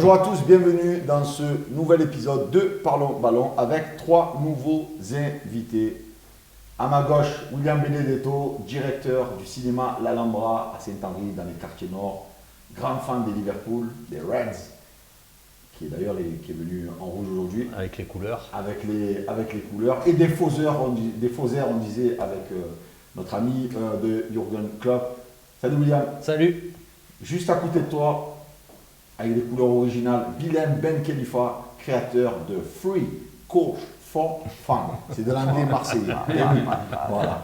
Bonjour à tous, bienvenue dans ce nouvel épisode de Parlons Ballon avec 3 nouveaux invités. À ma gauche, William Benedetto, directeur du cinéma L'Alhambra à Saint-Henri dans les quartiers nord, grand fan des Liverpool, des Reds, qui est venu en rouge aujourd'hui. Avec les couleurs. Avec les couleurs. Et des fauseurs, on disait, avec notre ami de Jürgen Klopp. Salut William. Salut. Juste à côté de toi, avec des couleurs originales, Bilal Ben Khalifa, créateur de Free Coach for Fun. C'est de l'anglais marseillais. Voilà.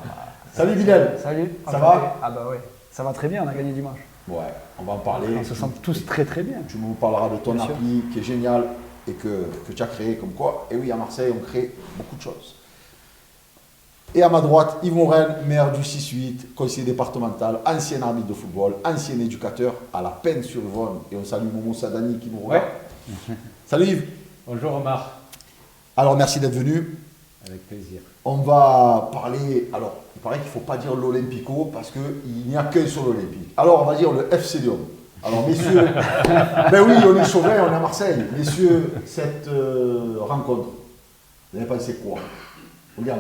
Salut Bilal. Salut. Ça va? Ah bah ouais, ça va très bien, on a gagné dimanche. Ouais, on va en parler. On se sent tous très très bien. Tu nous parleras de ton Bien sûr. appli qui est génial et que tu as créé comme quoi. Et oui, à Marseille, on crée beaucoup de choses. Et à ma droite, Yves Morel, maire du 6-8, conseiller départemental, ancien arbitre de football, ancien éducateur à la Peine-sur-Yvonne. Et on salue Momo Sadani qui nous regarde. Salut Yves. Bonjour Omar. Alors merci d'être venu. Avec plaisir. On va parler, alors il paraît qu'il ne faut pas dire l'Olympico parce qu'il n'y a qu'un seul Olympique. Alors on va dire le FC Lyon. Alors messieurs, ben oui on est chauvin, on est à Marseille. Messieurs, cette rencontre, vous avez pensé quoi? William?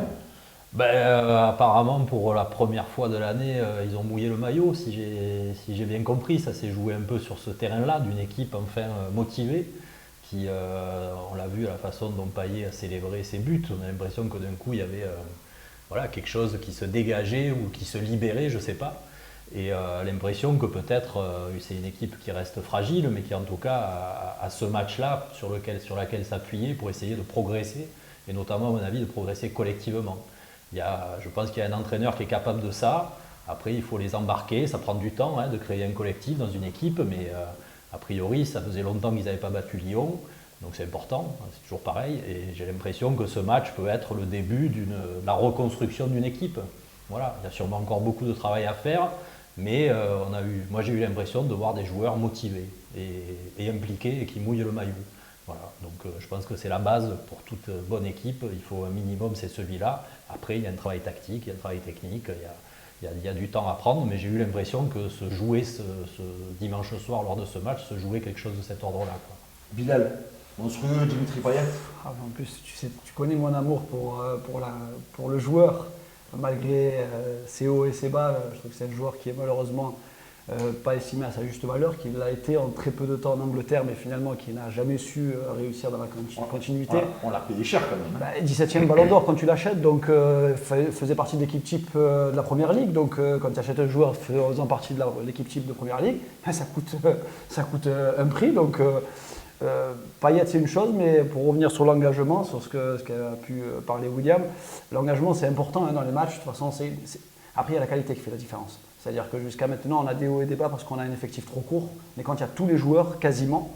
Apparemment, pour la première fois de l'année, ils ont mouillé le maillot, si j'ai bien compris. Ça s'est joué un peu sur ce terrain-là, d'une équipe enfin motivée, qui, on l'a vu à la façon dont Payet a célébré ses buts. On a l'impression que d'un coup, il y avait quelque chose qui se dégageait ou qui se libérait, je ne sais pas. Et l'impression que peut-être c'est une équipe qui reste fragile, mais qui en tout cas a ce match-là sur laquelle s'appuyer pour essayer de progresser, et notamment à mon avis de progresser collectivement. Je pense qu'il y a un entraîneur qui est capable de ça. Après, il faut les embarquer. Ça prend du temps de créer un collectif dans une équipe, mais a priori, ça faisait longtemps qu'ils n'avaient pas battu Lyon. Donc c'est important, c'est toujours pareil. Et j'ai l'impression que ce match peut être le début de la reconstruction d'une équipe. Voilà, il y a sûrement encore beaucoup de travail à faire, mais moi j'ai eu l'impression de voir des joueurs motivés et impliqués et qui mouillent le maillot. Voilà, donc je pense que c'est la base pour toute bonne équipe. Il faut un minimum, c'est celui-là. Après, il y a un travail tactique, il y a un travail technique, il y a du temps à prendre, mais j'ai eu l'impression que ce dimanche soir, lors de ce match, se jouait quelque chose de cet ordre-là. Bilal, monstrueux, Dimitri Payet. En plus, tu connais mon amour pour le joueur. Malgré ses hauts et ses bas, je trouve que c'est un joueur qui est malheureusement pas estimé à sa juste valeur, qu'il a été en très peu de temps en Angleterre, mais finalement qui n'a jamais su réussir dans la continuité. On l'a payé cher quand même. 17e ballon d'or quand tu l'achètes, donc faisait partie de l'équipe type de la Première Ligue. Donc quand tu achètes un joueur faisant partie de l'équipe type de Première Ligue, ça coûte un prix. Donc Payet c'est une chose, mais pour revenir sur l'engagement, sur ce qu'a pu parler William, l'engagement c'est important dans les matchs. De toute façon, après il y a la qualité qui fait la différence. C'est-à-dire que jusqu'à maintenant, on a des hauts et des bas parce qu'on a un effectif trop court. Mais quand il y a tous les joueurs, quasiment,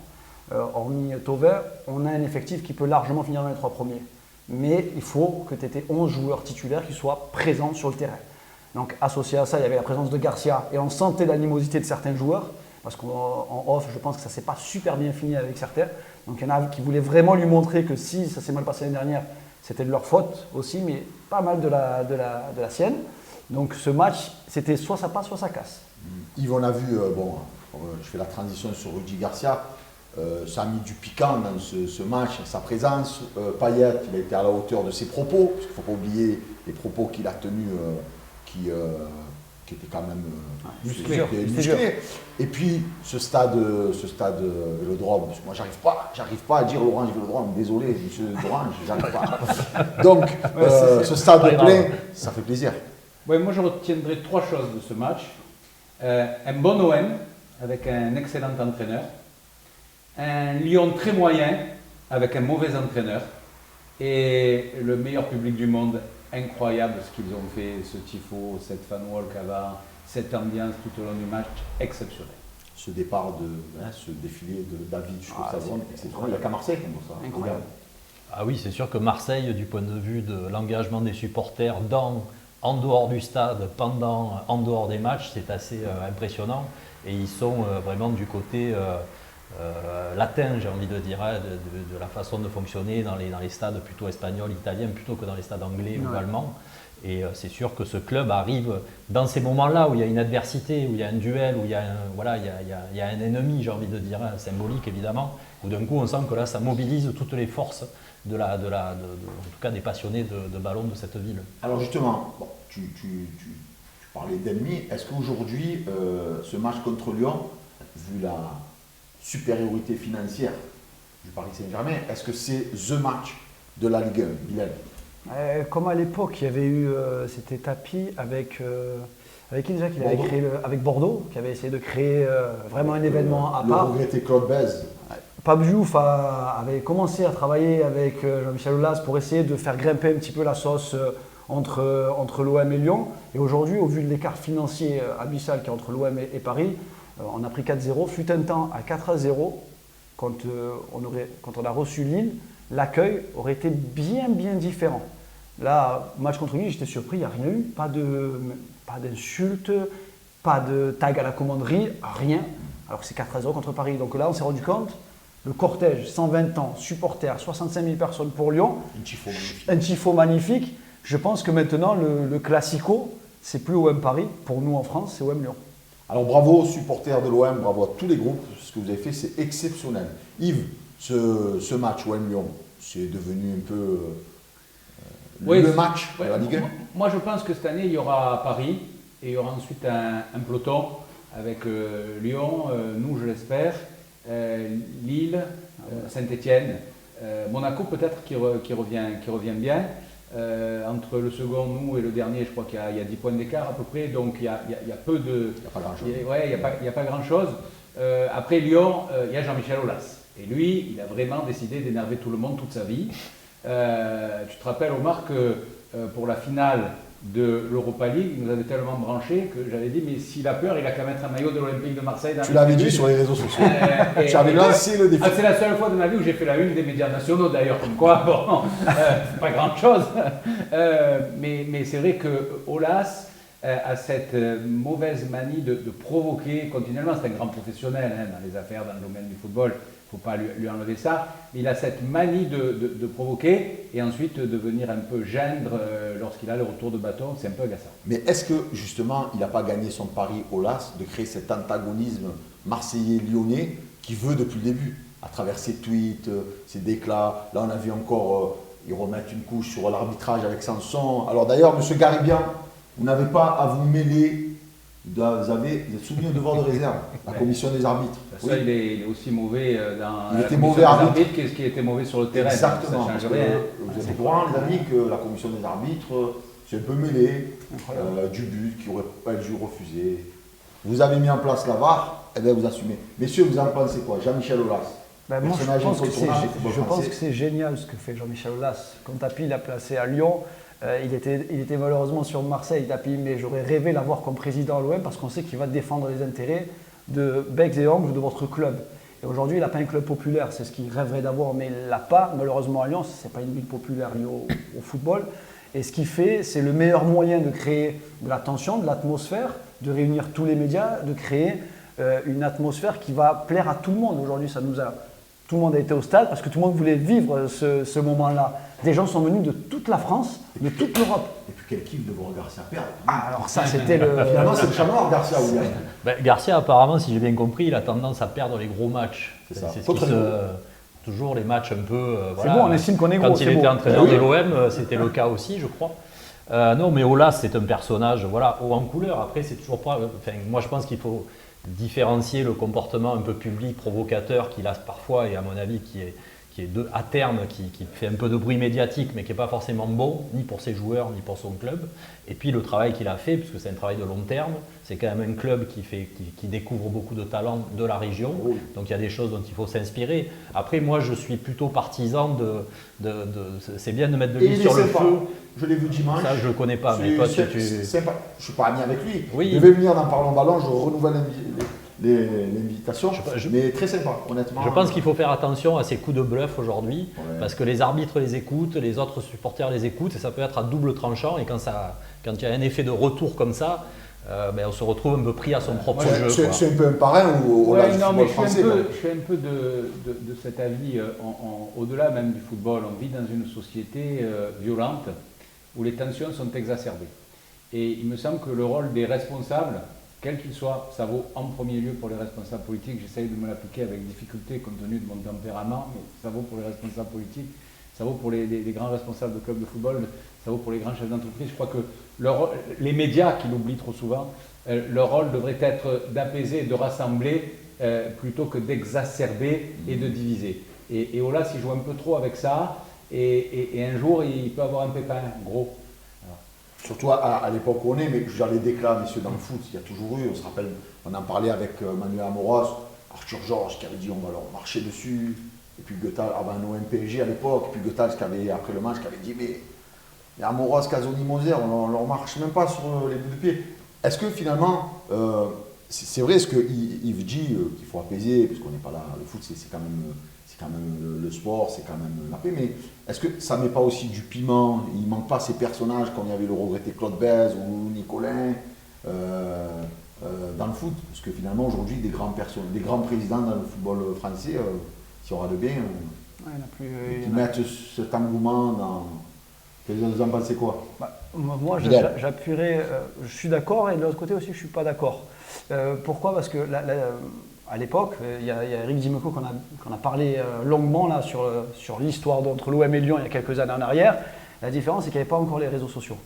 hormis Thauvin, on a un effectif qui peut largement finir dans les 3 premiers. Mais il faut que tu aies 11 joueurs titulaires qui soient présents sur le terrain. Donc associé à ça, il y avait la présence de Garcia et on sentait l'animosité de certains joueurs. Parce qu'en off, je pense que ça ne s'est pas super bien fini avec certains. Donc il y en a qui voulaient vraiment lui montrer que si ça s'est mal passé l'année dernière, c'était de leur faute aussi, mais pas mal de la sienne. Donc ce match, c'était soit ça passe, soit ça casse. Yves, on a vu, je fais la transition sur Rudy Garcia, ça a mis du piquant dans ce match, sa présence. Payet, il a été à la hauteur de ses propos, parce qu'il ne faut pas oublier les propos qu'il a tenus, qui étaient quand même musclés. Et puis ce stade Vélodrome, moi j'arrive pas à dire l'Orange Vélodrome, désolé monsieur l'Orange, j'arrive pas. Donc ce stade plein, ça fait plaisir. Ouais, moi, je retiendrai 3 choses de ce match. Un bon OM avec un excellent entraîneur. Un Lyon très moyen avec un mauvais entraîneur. Et le meilleur public du monde. Incroyable ce qu'ils ont fait, ce tifo, cette fan walk avant, cette ambiance tout au long du match, exceptionnel. Ce départ ce défilé de David jusqu'au Savon, exceptionnel. Il n'y a qu'à Marseille comme ça. Incroyable. Ah oui, c'est sûr que Marseille, du point de vue de l'engagement des supporters en dehors du stade, en dehors des matchs, c'est assez impressionnant. Et ils sont vraiment du côté latin, j'ai envie de dire, de la façon de fonctionner dans les stades plutôt espagnols, italiens, plutôt que dans les stades anglais ou allemands. Et c'est sûr que ce club arrive dans ces moments-là où il y a une adversité, où il y a un duel, où il y a un ennemi, j'ai envie de dire, symbolique évidemment, où d'un coup on sent que là ça mobilise toutes les forces en tout cas des passionnés de ballon de cette ville. Alors justement, bon, tu parlais d'ennemis. Est-ce qu'aujourd'hui, ce match contre Lyon, vu la supériorité financière du Paris Saint-Germain, est-ce que c'est the match de la Ligue 1, Bilal? Comme à l'époque, il y avait eu, c'était Tapi avec qui déjà qu'il avait Bordeaux. créé avec Bordeaux, qui avait essayé de créer vraiment un événement à Le part. regretté Claude Bèze. Pape Diouf avait commencé à travailler avec Jean-Michel Aulas pour essayer de faire grimper un petit peu la sauce entre l'OM et Lyon. Et aujourd'hui, au vu de l'écart financier abyssal qu'il y a entre l'OM et Paris, on a pris 4-0. Fut un temps à 4-0, quand on a reçu Lille, l'accueil aurait été bien différent. Là, match contre Lille, j'étais surpris, il n'y a rien eu, pas d'insultes, pas de tag à la commanderie, rien. Alors que c'est 4-0 contre Paris. Donc là, on s'est rendu compte, le cortège, 120 ans, supporters, 65 000 personnes pour Lyon, un tifo magnifique. Je pense que maintenant, le classico, c'est plus OM Paris. Pour nous en France, c'est OM Lyon. Alors bravo aux supporters de l'OM, bravo à tous les groupes. Ce que vous avez fait, c'est exceptionnel. Yves, ce match OM-Lyon, c'est devenu un peu le match de la Ligue 1. Moi, je pense que cette année, il y aura Paris et il y aura ensuite un peloton avec Lyon, nous, je l'espère, Lille, Saint-Étienne, Monaco peut-être qui revient bien. Entre le second, nous, et le dernier, je crois qu'il y a 10 points d'écart à peu près, donc il y a peu de... Il n'y a pas grand-chose. Il n'y a pas grand-chose. Après Lyon, il y a Jean-Michel Aulas. Et lui, il a vraiment décidé d'énerver tout le monde toute sa vie. Tu te rappelles, Omar, que pour la finale de l'Europa League, il nous avait tellement branché que j'avais dit, mais s'il a peur, il a qu'à mettre un maillet de l'Olympique de Marseille. Tu l'avais dit sur les réseaux sociaux. Tu avais lancé le défi. C'est la seule fois de ma vie où j'ai fait la une des médias nationaux d'ailleurs, comme quoi, bon, pas grand-chose. Mais c'est vrai que Aulas a cette mauvaise manie de provoquer continuellement. C'est un grand professionnel dans les affaires, dans le domaine du football. Il ne faut pas lui enlever ça, mais il a cette manie de provoquer et ensuite de venir un peu gendre lorsqu'il a le retour de bâton, c'est un peu agaçant. Mais est-ce que justement, il n'a pas gagné son pari au LAS de créer cet antagonisme marseillais-lyonnais qu'il veut depuis le début, à travers ses tweets, ses déclats. Là, on a vu encore, ils remettent une couche sur l'arbitrage avec Sanson. Alors d'ailleurs, M. Garibian, vous n'avez pas à vous mêler. Vous êtes soumis au devoir de réserve, la commission des arbitres. Ça, il est aussi mauvais dans il la était commission mauvais des arbitre qu'est-ce qui était mauvais sur le terrain. Exactement. Ça change rien. Vous êtes au courant, les amis, que la commission des arbitres s'est un peu mêlée du but qui aurait pas dû refuser. Vous avez mis en place la VAR, et bien vous assumez. Messieurs, vous en pensez quoi? Jean-Michel Aulas. Moi, je pense que c'est génial ce que fait Jean-Michel Aulas. Quand Tapi l'a placé à Lyon, il était malheureusement sur Marseille, Tapi, mais j'aurais rêvé l'avoir comme président à l'OM parce qu'on sait qu'il va défendre les intérêts de becs et ongles de votre club. Et aujourd'hui, il n'a pas un club populaire, c'est ce qu'il rêverait d'avoir, mais il ne l'a pas. Malheureusement à Lyon, ce n'est pas une ville populaire liée au football. Et ce qu'il fait, c'est le meilleur moyen de créer de la tension, de l'atmosphère, de réunir tous les médias, de créer une atmosphère qui va plaire à tout le monde. Aujourd'hui, tout le monde a été au stade parce que tout le monde voulait vivre ce moment-là. Des gens sont venus de toute la France, de toute l'Europe. Et puis quel kiff de voir Garcia perdre. Alors ça, c'était le... Finalement, c'est le chat noir, Garcia, William. Garcia, apparemment, si j'ai bien compris, il a tendance à perdre les gros matchs. C'est toujours les matchs un peu... c'est bon, on estime qu'on est gros. Quand il était entraîneur de l'OM, c'était le cas aussi, je crois. Non, mais Aulas, c'est un personnage haut en couleur. Après, c'est toujours pas... moi, je pense qu'il faut différencier le comportement un peu public, provocateur qu'il a parfois, et à mon avis, qui est à terme, qui fait un peu de bruit médiatique, mais qui n'est pas forcément bon, ni pour ses joueurs, ni pour son club. Et puis le travail qu'il a fait, puisque c'est un travail de long terme, c'est quand même un club qui découvre beaucoup de talents de la région. Oui. Donc il y a des choses dont il faut s'inspirer. Après, moi, je suis plutôt partisan c'est bien de mettre de l'huile sur le feu. Je l'ai vu dimanche. Ça, je ne le connais pas, mais toi, je ne suis pas ami avec lui. Oui. Il devait venir dans Parlons Ballon, je renouvelle l'invitation, mais très sympa, honnêtement. Je pense qu'il faut faire attention à ces coups de bluff aujourd'hui, parce que les arbitres les écoutent, les autres supporters les écoutent, et ça peut être à double tranchant, et quand il y a un effet de retour comme ça, on se retrouve un peu pris à son propre jeu. C'est un peu un parrain au football français. Je suis un peu de cet avis, au-delà même du football. On vit dans une société violente, où les tensions sont exacerbées. Et il me semble que le rôle des responsables, quel qu'il soit, ça vaut en premier lieu pour les responsables politiques, j'essaye de me l'appliquer avec difficulté compte tenu de mon tempérament, mais ça vaut pour les responsables politiques, ça vaut pour les grands responsables de clubs de football, ça vaut pour les grands chefs d'entreprise. Je crois que les médias, qui l'oublient trop souvent, leur rôle devrait être d'apaiser et de rassembler plutôt que d'exacerber et de diviser. Et Aulas, il joue un peu trop avec ça, et un jour, il peut avoir un pépin gros. Surtout à l'époque où on est, mais je les déclats, messieurs, dans le foot, il y a toujours eu, on se rappelle, on en parlait avec Manuel Amoros, Arthur Georges qui avait dit on va leur marcher dessus, et puis Goethals, avant l'OM PSG à l'époque, puis Goethals qui avait, après le match, qui avait dit mais Amoros, Casoni, Moser, on leur marche même pas sur les bouts de pied. Est-ce que finalement, c'est vrai ce que Yves dit, qu'il faut apaiser, parce qu'on n'est pas là, le foot c'est quand même le sport, c'est quand même la paix, mais est-ce que ça ne met pas aussi du piment? Il ne manque pas ces personnages comme il y avait le regretté Claude Bèze ou Nicolin dans le foot, parce que finalement aujourd'hui des grands présidents dans le football français, s'il y aura de bien, qui mettent cet engouement dans... Vous en pensez quoi? Moi, j'appuierais, je suis d'accord, et de l'autre côté aussi, je ne suis pas d'accord. Pourquoi? Parce que à l'époque, il y a Eric Dimeco qu'on a parlé longuement là, sur l'histoire d'entre l'OM et Lyon il y a quelques années en arrière. La différence, c'est qu'il n'y avait pas encore les réseaux sociaux.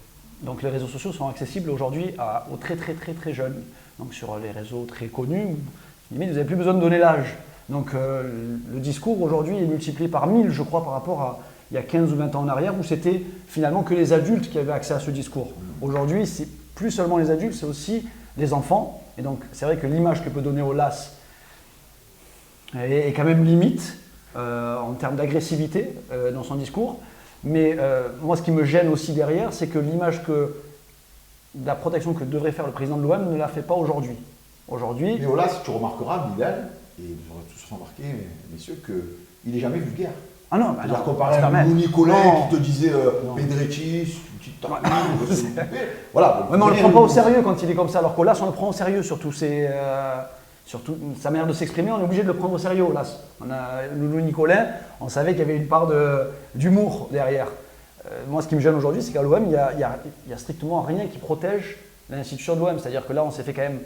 Donc les réseaux sociaux sont accessibles aujourd'hui aux très très très très jeunes. Donc sur les réseaux très connus, limite, vous n'avez plus besoin de donner l'âge. Donc le discours aujourd'hui est multiplié par 1000, je crois, par rapport à il y a 15 ou 20 ans en arrière, où c'était finalement que les adultes qui avaient accès à ce discours. Aujourd'hui, c'est plus seulement les adultes, c'est aussi les enfants. Et donc, c'est vrai que l'image que peut donner Aulas est quand même limite en termes d'agressivité dans son discours. Mais moi, ce qui me gêne aussi derrière, c'est que l'image de la protection que devrait faire le président de l'OM ne la fait pas aujourd'hui. Mais Aulas, tu remarqueras, Bilal, et vous aurez tous remarqué, messieurs, qu'il n'est jamais vulgaire. Ah non, c'est-à-dire comparé à Lou Nicolin qui te disait Pedretti, une petite tapine, voilà. Mais on ne le prend pas au sérieux quand il est comme ça, alors qu'Aulas, on le prend au sérieux, surtout sa manière de s'exprimer, on est obligé de le prendre au sérieux, Aulas. On a Loulou Nicolin, on savait qu'il y avait une part d'humour derrière. Moi, ce qui me gêne aujourd'hui, c'est qu'à l'OM, il y a strictement rien qui protège l'institution de l'OM. C'est-à-dire que là, on s'est fait quand même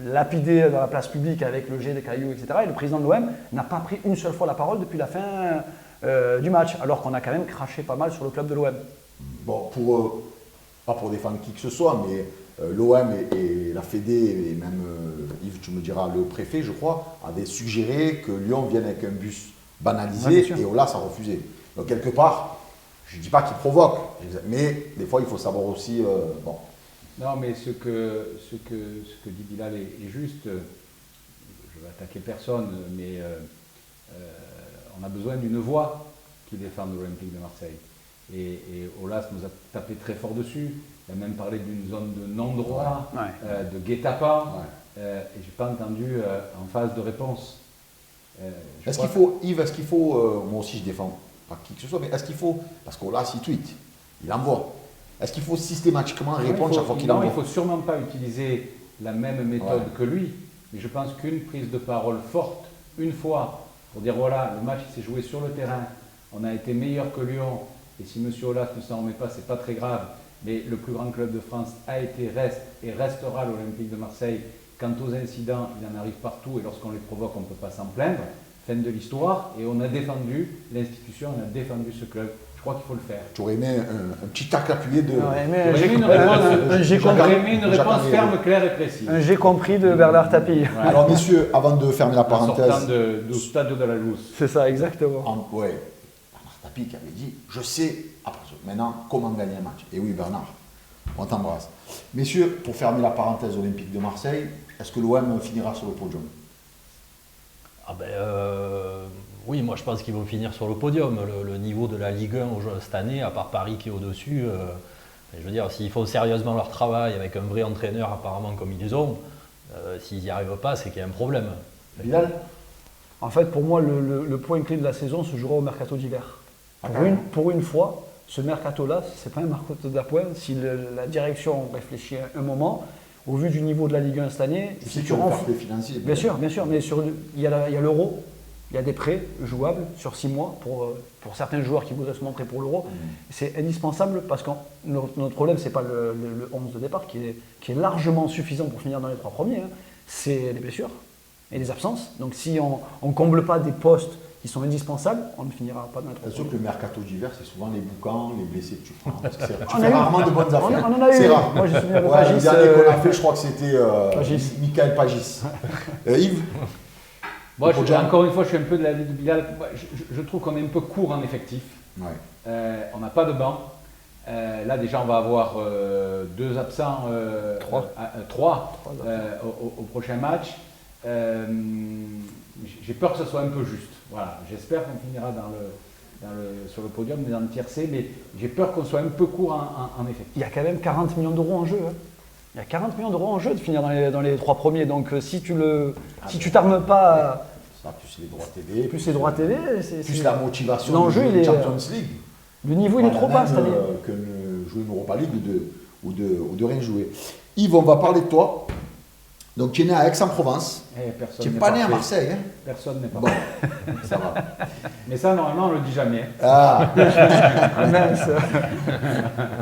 lapidé dans la place publique avec le jet des cailloux, etc. Et le président de l'OM n'a pas pris une seule fois la parole depuis la fin du match, alors qu'on a quand même craché pas mal sur le club de l'OM. Bon, pas pour défendre qui que ce soit, mais l'OM et la Fédé, et même Yves, tu me diras, le préfet, je crois, avaient suggéré que Lyon vienne avec un bus banalisé, et Aulas a refusé. Donc quelque part, je ne dis pas qu'il provoque, mais des fois il faut savoir aussi... bon. Non, mais ce que dit Bilal est juste. Je ne vais attaquer personne, mais on a besoin d'une voix qui défende l'Olympique de Marseille. Et Aulas nous a tapé très fort dessus. Il a même parlé d'une zone de non-droit, de guet-apens. Et je n'ai pas entendu en phase de réponse. Est-ce qu'il faut, Yves, moi aussi je défends pas qui que ce soit, mais est-ce qu'il faut, parce qu'Aulas il tweet, il envoie. Est-ce qu'il faut systématiquement répondre chaque fois qu'il envoie? Non, il ne faut sûrement pas utiliser la même méthode que lui. Mais je pense qu'une prise de parole forte, une fois, pour dire voilà, le match s'est joué sur le terrain, on a été meilleur que Lyon, et si M. Aulas ne s'en remet pas, ce n'est pas très grave, mais le plus grand club de France a été, reste et restera l'Olympique de Marseille. Quant aux incidents, il en arrive partout, et lorsqu'on les provoque, on ne peut pas s'en plaindre. Fin de l'histoire, et on a défendu l'institution, on a défendu ce club. Je crois qu'il faut le faire. Tu aurais aimé un petit tacle appuyé de... J'aurais aimé une réponse ferme, claire et précise. J'ai compris de Bernard Tapie. Ouais. Alors messieurs, avant de fermer la parenthèse... En sortant du stade de la Louse. C'est ça, exactement. Oui, Bernard Tapie qui avait dit, je sais, maintenant, comment gagner un match. Et oui, Bernard, on t'embrasse. Messieurs, pour fermer la parenthèse olympique de Marseille, est-ce que l'OM finira sur le podium? Oui, moi je pense qu'ils vont finir sur le podium. Le niveau de la Ligue 1 cette année, à part Paris qui est au-dessus, je veux dire, s'ils font sérieusement leur travail avec un vrai entraîneur apparemment comme ils ont, s'ils n'y arrivent pas, c'est qu'il y a un problème. Bilal? En fait, pour moi, le point clé de la saison se jouera au mercato d'hiver. Pour une fois, ce mercato-là, ce n'est pas un mercato d'appoint. Si la direction réfléchit un moment, au vu du niveau de la Ligue 1 cette année, si tu renforces les financiers. Bien sûr, mais il y a l'euro. Il y a des prêts jouables sur 6 mois pour certains joueurs qui voudraient se montrer pour l'Euro. C'est indispensable parce que notre problème, ce n'est pas le 11 de départ qui est largement suffisant pour finir dans les 3 premiers. Hein. C'est les blessures et les absences. Donc si on ne comble pas des postes qui sont indispensables, on ne finira pas dans les 3 C'est sûr premiers. que le mercato d'hiver, c'est souvent les boucans, les blessés que tu prends. Parce que tu On fais a eu- rarement de bonnes affaires. On en a eu. C'est rare. Moi, je me souviens de Ouais, Pagis. le dernier qu'on a fait, je crois que c'était Pagis. Michael Pagis. Yves. Moi, Pour John. encore une fois, je suis un peu de l'avis de Bilal. Moi, je trouve qu'on est un peu court en effectif. Ouais. On n'a pas de banc. Là, déjà, on va avoir 2 absents, 3 au prochain match. J'ai peur que ce soit un peu juste. Voilà. J'espère qu'on finira sur le podium, mais dans le tiercé. Mais j'ai peur qu'on soit un peu court en effectif. Il y a quand même 40 millions d'euros en jeu. Hein. Il y a 40 millions d'euros en jeu de finir dans les 3 premiers. Donc si tu t'armes pas, Ça, plus les droits TV. plus les droits TV, Plus la motivation L'enjeu, de il est- Champions League. le niveau il est trop bas cette année. Que de jouer une Europa League ou de rien jouer. Yves, on va parler de toi. Donc tu es né à Aix-en-Provence. Personne Tu n'es n'est pas né à parfait. Marseille. Hein. Personne n'est pas Bon, parfait. ça va. Mais ça, normalement, on le dit jamais. Ah. Ah mince.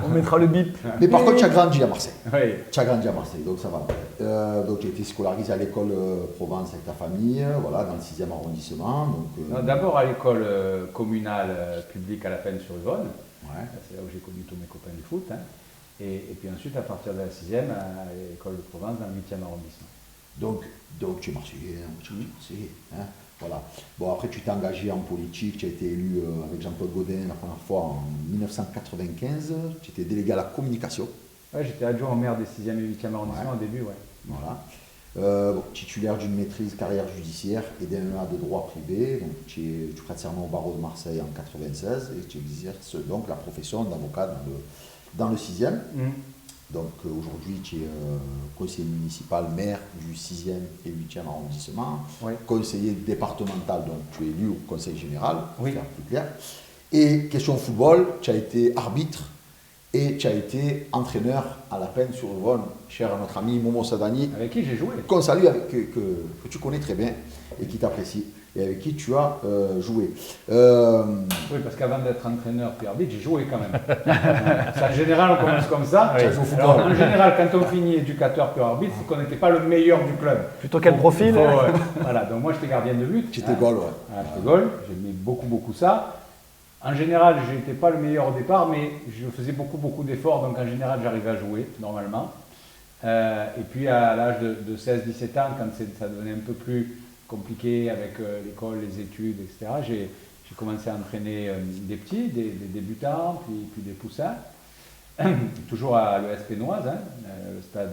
On mettra le bip. Mais par contre, tu as grandi à Marseille. Oui. Tu as grandi à Marseille, donc ça va. Donc tu as été scolarisé à l'école Provence avec ta famille, voilà, dans le 6e arrondissement. Donc, Non, d'abord à l'école communale publique à la Peine-sur-Yvonne. ouais. C'est là où j'ai connu tous mes copains du foot. Hein. Et puis ensuite, à partir de la 6e, à l'école de Provence, dans le 8e arrondissement. Donc tu es marseillais, hein, tu es marseillais, hein, voilà. Bon, après tu t'es engagé en politique, tu as été élu avec Jean-Claude Gaudin la première fois en 1995, tu étais délégué à la communication, Ouais, j'étais adjoint au maire des 6e et 8e arrondissements au début. Ouais. voilà. Bon, titulaire d'une maîtrise carrière judiciaire et d'un MA de droit privé, donc tu prêtes serment au barreau de Marseille en 96 et tu exerces donc la profession d'avocat dans le 6e. Donc aujourd'hui, tu es conseiller municipal, maire du 6e et 8e arrondissement, Oui. conseiller départemental, donc tu es élu au conseil général, pour Oui. faire plus clair. Et question football, tu as été arbitre et tu as été entraîneur à la Peine-sur-Yvonne, cher à notre ami Momo Sadani, Avec qui j'ai joué. qu'on salue, que tu connais très bien et qui t'apprécie, et avec qui tu as joué. Oui, parce qu'avant d'être entraîneur puis arbitre, j'ai joué quand même. Ça, en général, on commence comme ça. Tu as joué au football. Alors, en général, quand on finit éducateur puis arbitre, c'est qu'on n'était pas le meilleur du club. Plutôt quel profil Voilà, donc moi j'étais gardien de but. Tu étais goal, ouais. Voilà, j'étais goal, j'aimais beaucoup ça. En général, je n'étais pas le meilleur au départ, mais je faisais beaucoup d'efforts, donc en général, j'arrivais à jouer normalement. Et puis à l'âge de 16-17 ans, quand ça devenait un peu plus compliqué avec l'école, les études, etc., j'ai commencé à entraîner des petits, des débutants, puis des poussins, toujours à l'ES Pénoise, hein, le stade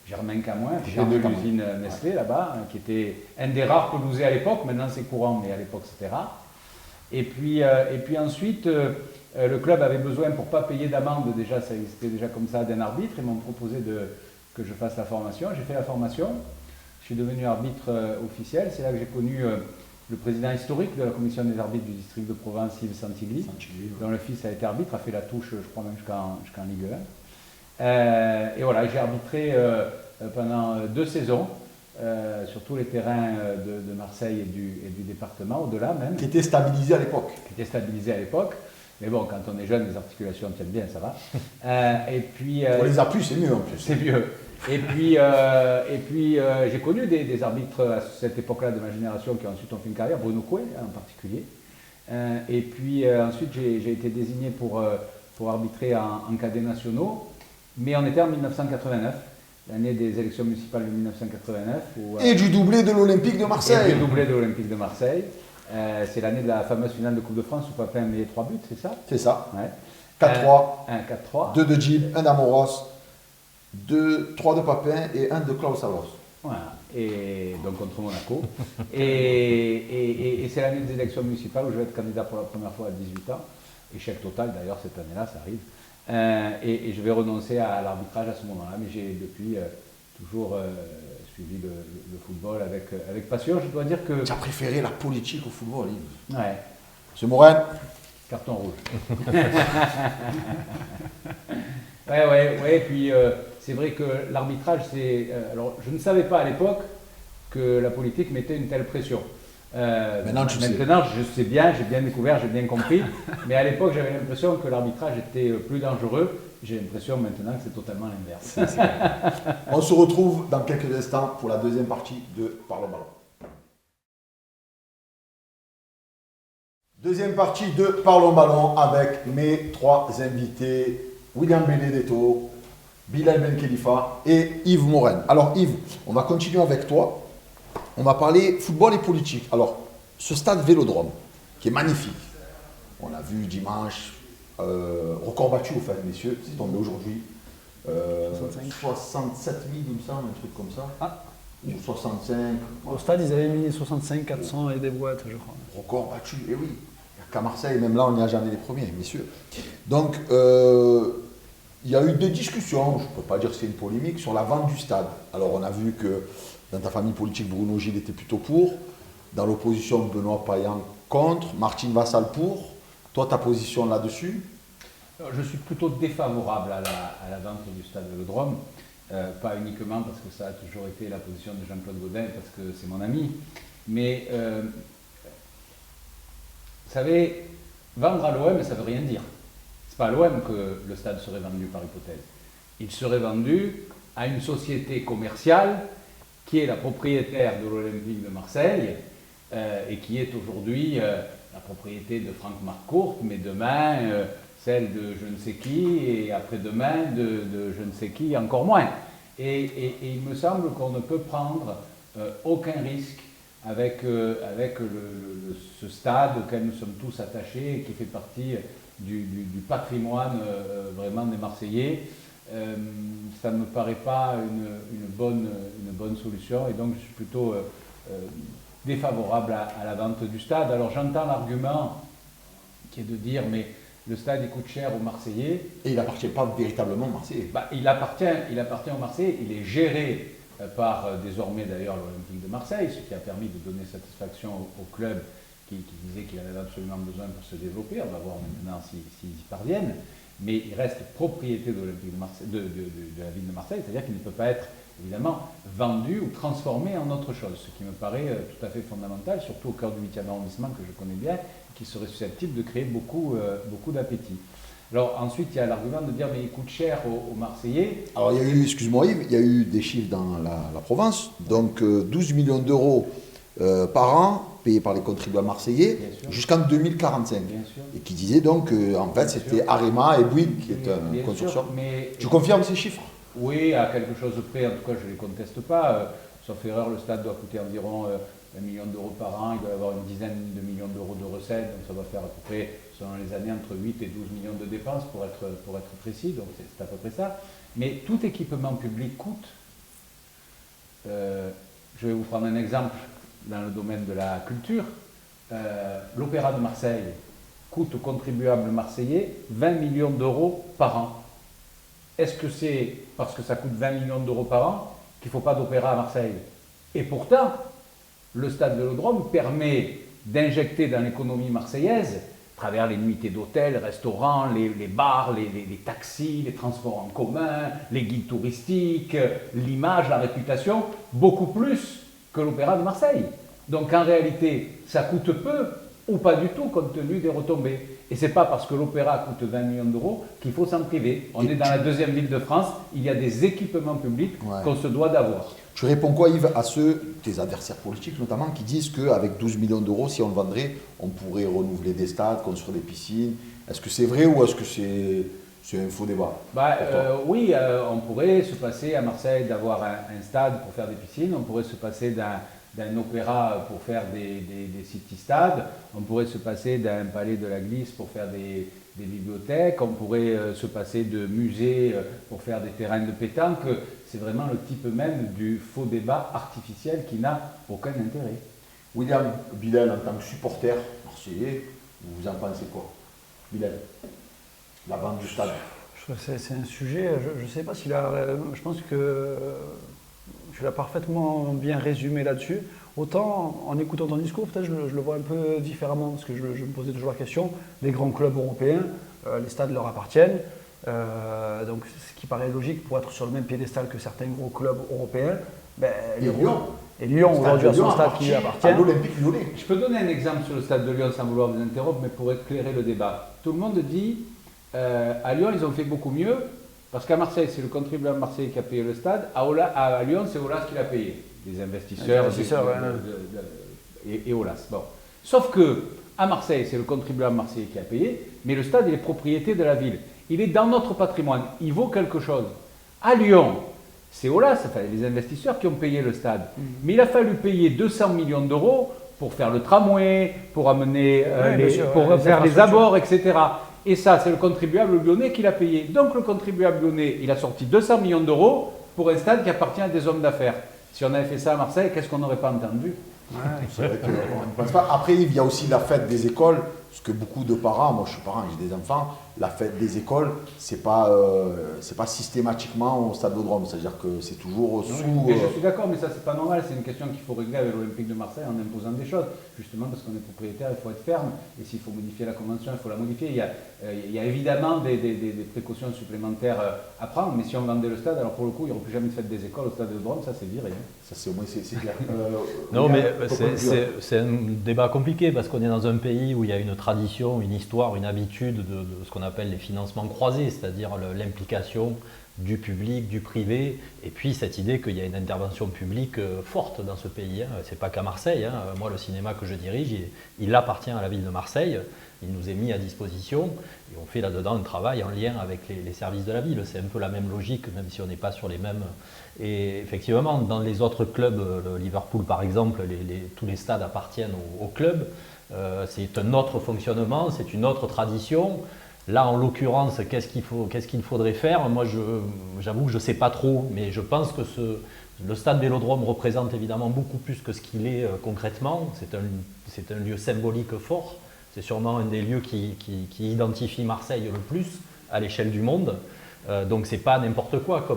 Germain Camoin, fier de Germain Camoin. l'usine Nestlé là-bas, hein, qui était un des rares pelousés à l'époque. Maintenant c'est courant, mais à l'époque c'était rare. Et puis ensuite, le club avait besoin, pour ne pas payer d'amende, déjà ça existait déjà comme ça, d'un arbitre. Ils m'ont proposé que je fasse la formation. J'ai fait la formation. Je suis devenu arbitre officiel. C'est là que j'ai connu le président historique de la commission des arbitres du district de Provence, Yves Santilli, dont le fils a été arbitre, a fait la touche, je crois même jusqu'en Ligue 1. Et voilà, j'ai arbitré pendant 2 saisons sur tous les terrains de Marseille et du département, au-delà même, Qui était stabilisé à l'époque. qui étaient stabilisés à l'époque. Mais bon, quand on est jeune, les articulations tiennent bien, ça va. Et puis, Pour les appuis, c'est mieux en plus. c'est mieux. Et puis, j'ai connu des arbitres à cette époque-là de ma génération qui ensuite ont fait une carrière, Bruno Coué en particulier. Et puis ensuite, j'ai été désigné pour arbitrer en cadets nationaux, mais on était en 1989, l'année des élections municipales de 1989. Où, Et du doublé de l'Olympique de et Marseille. le doublé de l'Olympique de Marseille. C'est l'année de la fameuse finale de Coupe de France où Papin met 3 buts, c'est ça? C'est ça. Ouais. 4-3, 4-3. 2 de Gilles, 1 d'Amoros, 3 de Papin et 1 de Klaus Salos. Voilà. Et donc contre Monaco. et c'est l'année des élections municipales où je vais être candidat pour la première fois à 18 ans. Échec total d'ailleurs cette année-là, ça arrive. Et je vais renoncer à l'arbitrage à ce moment-là. Mais j'ai depuis toujours suivi le football avec passion. Je dois dire que... Tu as préféré la politique au football, Yves. Ouais, Monsieur Morin, carton rouge. Ouais. Puis c'est vrai que l'arbitrage, c'est... alors, je ne savais pas à l'époque que la politique mettait une telle pression. Maintenant, tu sais. Maintenant, je sais bien, j'ai bien découvert, j'ai bien compris. Mais à l'époque, j'avais l'impression que l'arbitrage était plus dangereux. J'ai l'impression maintenant que c'est totalement l'inverse. On se retrouve dans quelques instants pour la deuxième partie de Parlons Ballon. Deuxième partie de Parlons Ballon avec mes trois invités, William Benedetto, Bilal Ben Khalifa et Yves Morène. Alors Yves, on va continuer avec toi. On va parler football et politique. Alors, ce stade Vélodrome, qui est magnifique, on l'a vu dimanche, record battu au fait, messieurs, c'est tombé aujourd'hui. 67 000, il me semble, un truc comme ça. Ou 65. Au stade, ils avaient mis 65, 400 et des boîtes, je crois. Record battu, et oui. Il n'y a qu'à Marseille, même là, on n'y a jamais les premiers, messieurs. Donc, il y a eu des discussions, je ne peux pas dire que c'est une polémique, sur la vente du stade. Alors, on a vu que dans ta famille politique, Bruno Gilles était plutôt pour. Dans l'opposition, Benoît Payan contre. Martine Vassal pour. Toi, ta position là-dessus? Je suis plutôt défavorable à la vente du stade Vélodrome. Pas uniquement parce que ça a toujours été la position de Jean-Claude Gaudin, parce que c'est mon ami. Mais, vous savez, vendre à l'OM, ça ne veut rien dire. Ce n'est pas à l'OM que le stade serait vendu par hypothèse. Il serait vendu à une société commerciale qui est la propriétaire de l'Olympique de Marseille et qui est aujourd'hui la propriété de Franck Marcourt, mais demain celle de je ne sais qui et après-demain de je ne sais qui encore moins. Et il me semble qu'on ne peut prendre aucun risque avec ce stade auquel nous sommes tous attachés et qui fait partie du patrimoine vraiment des Marseillais. Ça ne me paraît pas une bonne solution et donc je suis plutôt défavorable à la vente du stade. Alors j'entends l'argument qui est de dire mais le stade il coûte cher aux Marseillais. Et il n'appartient pas véritablement aux Marseillais. Il appartient aux Marseillais, il est géré par désormais d'ailleurs l'Olympique de Marseille, ce qui a permis de donner satisfaction au club qui disait qu'il avait absolument besoin pour se développer. On va voir maintenant s'ils y parviennent. Mais il reste propriété de l'Olympique de Marseille, de la ville de Marseille, c'est-à-dire qu'il ne peut pas être évidemment vendu ou transformé en autre chose, ce qui me paraît tout à fait fondamental, surtout au cœur du 8e arrondissement que je connais bien, qui serait susceptible de créer beaucoup d'appétit. Alors ensuite, il y a l'argument de dire mais il coûte cher aux Marseillais. Alors il y a eu, excuse-moi Yves, il y a eu des chiffres dans la Provence, donc 12 millions d'euros par an payés par les contribuables marseillais jusqu'en 2045. Et qui disait donc qu'en fait c'était Arema et Bouygues qui est un consortium. Tu confirmes ces chiffres? Oui, à quelque chose de près, en tout cas je ne les conteste pas. Sauf erreur, le stade doit coûter environ 1 million d'euros par an, il doit y avoir une dizaine de millions d'euros de recettes, donc ça va faire à peu près, selon les années, entre 8 et 12 millions de dépenses pour être précis, donc c'est à peu près ça. Mais tout équipement public coûte. Je vais vous prendre un exemple dans le domaine de la culture. L'Opéra de Marseille coûte aux contribuables marseillais 20 millions d'euros par an. Est-ce que c'est parce que ça coûte 20 millions d'euros par an qu'il ne faut pas d'opéra à Marseille? Et pourtant, le stade Vélodrome permet d'injecter dans l'économie marseillaise, à travers les nuitées d'hôtels, restaurants, les bars, les taxis, les transports en commun, les guides touristiques, l'image, la réputation, beaucoup plus que l'Opéra de Marseille. Donc en réalité, ça coûte peu ou pas du tout compte tenu des retombées. Et ce n'est pas parce que l'Opéra coûte 20 millions d'euros qu'il faut s'en priver. On est dans la deuxième ville de France, il y a des équipements publics qu'on se doit d'avoir. Tu réponds quoi Yves à tes adversaires politiques notamment, qui disent qu'avec 12 millions d'euros, si on le vendrait, on pourrait renouveler des stades, construire des piscines. Est-ce que c'est vrai ou est-ce que c'est un faux débat? Oui, on pourrait se passer à Marseille d'avoir un stade pour faire des piscines, on pourrait se passer d'un opéra pour faire des city-stades, on pourrait se passer d'un palais de la Glisse pour faire des bibliothèques, on pourrait se passer de musées pour faire des terrains de pétanque. C'est vraiment le type même du faux débat artificiel qui n'a aucun intérêt. William, Bilal, en tant que supporter marseillais, vous en pensez quoi? Bilal, la vente du stade. C'est un sujet, je ne sais pas s'il a... Je pense que tu l'as parfaitement bien résumé là-dessus. Autant, en écoutant ton discours, peut-être je le vois un peu différemment, parce que je me posais toujours la question, les grands clubs européens, les stades leur appartiennent, donc ce qui paraît logique pour être sur le même piédestal que certains gros clubs européens. Et Lyon, Et Lyon, aujourd'hui, a son stade qui lui appartient. À l'Olympique Lyonnais. Je peux donner un exemple sur le stade de Lyon sans vouloir vous interrompre, mais pour éclairer le débat. Tout le monde dit à Lyon, ils ont fait beaucoup mieux, parce qu'à Marseille, c'est le contribuable marseillais qui a payé le stade. À Lyon, c'est Aulas qui l'a payé. Les investisseurs, et Aulas. Bon. Sauf que à Marseille, c'est le contribuable marseillais qui a payé, mais le stade, il est propriété de la ville. Il est dans notre patrimoine. Il vaut quelque chose. À Lyon, c'est Aulas, enfin, les investisseurs qui ont payé le stade. Mais il a fallu payer 200 millions d'euros pour faire le tramway, pour amener faire les abords, etc. Et ça, c'est le contribuable lyonnais qui l'a payé. Donc le contribuable lyonnais, il a sorti 200 millions d'euros pour un stade qui appartient à des hommes d'affaires. Si on avait fait ça à Marseille, qu'est-ce qu'on n'aurait pas entendu? C'est vrai qu'on ne pense pas. Après, il y a aussi la fête des écoles, parce que beaucoup de parents, moi je suis parent, j'ai des enfants, la fête des écoles, c'est pas systématiquement au Stade Vélodrome, c'est-à-dire que c'est toujours sous... Mais je suis d'accord, mais ça c'est pas normal, c'est une question qu'il faut régler avec l'Olympique de Marseille en imposant des choses, justement parce qu'on est propriétaire, il faut être ferme, et s'il faut modifier la convention, il faut la modifier. Il y a évidemment des précautions supplémentaires à prendre, mais si on vendait le stade, alors pour le coup, il n'y aurait plus jamais de fête des écoles au Stade Vélodrome, ça c'est viré. Ça c'est au moins c'est clair. Non, mais c'est un débat compliqué parce qu'on est dans un pays où il y a une tradition, une histoire, une habitude de ce qu'on appelle les financements croisés, c'est-à-dire l'implication du public, du privé, et puis cette idée qu'il y a une intervention publique forte dans ce pays. C'est pas qu'à Marseille. Moi, le cinéma que je dirige, il appartient à la ville de Marseille. Il nous est mis à disposition et on fait là-dedans un travail en lien avec les services de la ville. C'est un peu la même logique, même si on n'est pas sur les mêmes. Et effectivement, dans les autres clubs, le Liverpool par exemple, tous les stades appartiennent au club. C'est un autre fonctionnement, c'est une autre tradition. Là, en l'occurrence, qu'est-ce qu'il faudrait faire? Moi, j'avoue que je ne sais pas trop, mais je pense que le stade Vélodrome représente évidemment beaucoup plus que ce qu'il est concrètement. C'est un lieu symbolique fort. C'est sûrement un des lieux qui identifie Marseille le plus à l'échelle du monde. Donc c'est pas n'importe quoi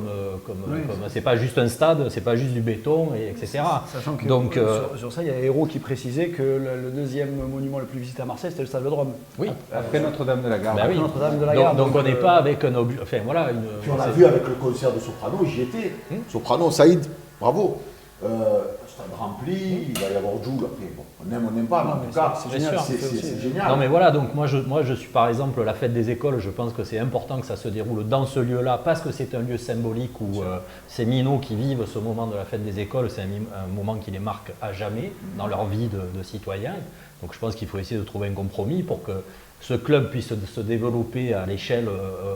c'est pas juste un stade, c'est pas juste du béton, etc. Sachant que donc, sur ça, il y a Hérault qui précisait que le deuxième monument le plus visité à Marseille, c'était le Stade Vélodrome. Oui. Après Notre-Dame de la Garde. Ben oui. Notre-Dame de la Garde. Donc on n'est pas avec un obus. Enfin voilà. Puis on l'a vu avec le concert de Soprano, j'y étais. Soprano, Saïd, bravo. Stade rempli, il va y avoir Joule. Après, bon, on aime, on n'aime pas, mais en tout cas, c'est génial. Non mais voilà, donc moi je suis par exemple la fête des écoles, je pense que c'est important que ça se déroule dans ce lieu-là parce que c'est un lieu symbolique où ces minots qui vivent ce moment de la fête des écoles, c'est un moment qui les marque à jamais dans leur vie de citoyens. Donc je pense qu'il faut essayer de trouver un compromis pour que ce club puisse se développer à l'échelle